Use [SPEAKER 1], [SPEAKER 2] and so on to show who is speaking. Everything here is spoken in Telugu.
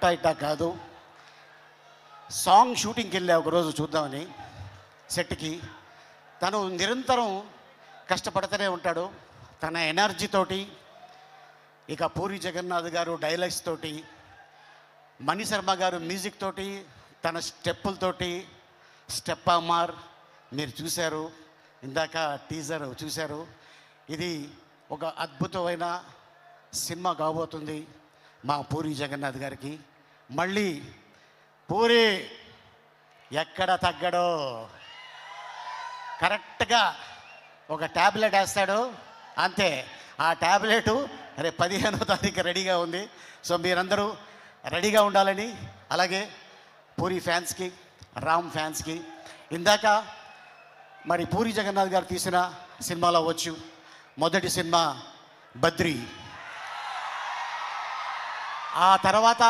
[SPEAKER 1] అట్టా ఇట్టా కాదు. సాంగ్ షూటింగ్కి వెళ్ళా ఒకరోజు చూద్దామని సెట్కి. తను నిరంతరం కష్టపడుతూనే ఉంటాడు తన ఎనర్జీ తోటి. ఇక పూరి జగన్నాథ్ గారు డైలాగ్స్ తోటి, మణిశర్మ గారు మ్యూజిక్ తోటి, తన స్టెప్పులతోటి. స్టెప్ అమార్ మీరు చూశారు, ఇందాక టీజర్ చూశారు. ఇది ఒక అద్భుతమైన సినిమా కాబోతుంది మా పూరి జగన్నాథ్ గారికి. మళ్ళీ పూరి ఎక్కడ తగ్గడో, కరెక్ట్గా ఒక ట్యాబ్లెట్ వేస్తాడు అంతే. ఆ ట్యాబ్లెటు రేపు 15వ తారీఖు రెడీగా ఉంది. సో మీరందరూ రెడీగా ఉండాలని, అలాగే పూరి ఫ్యాన్స్కి, రామ్ ఫ్యాన్స్కి. ఇందాక మరి పూరి జగన్నాథ్ గారు తీసిన సినిమాలో వచ్చు మొదటి సినిమా బద్రి. ఆ తర్వాత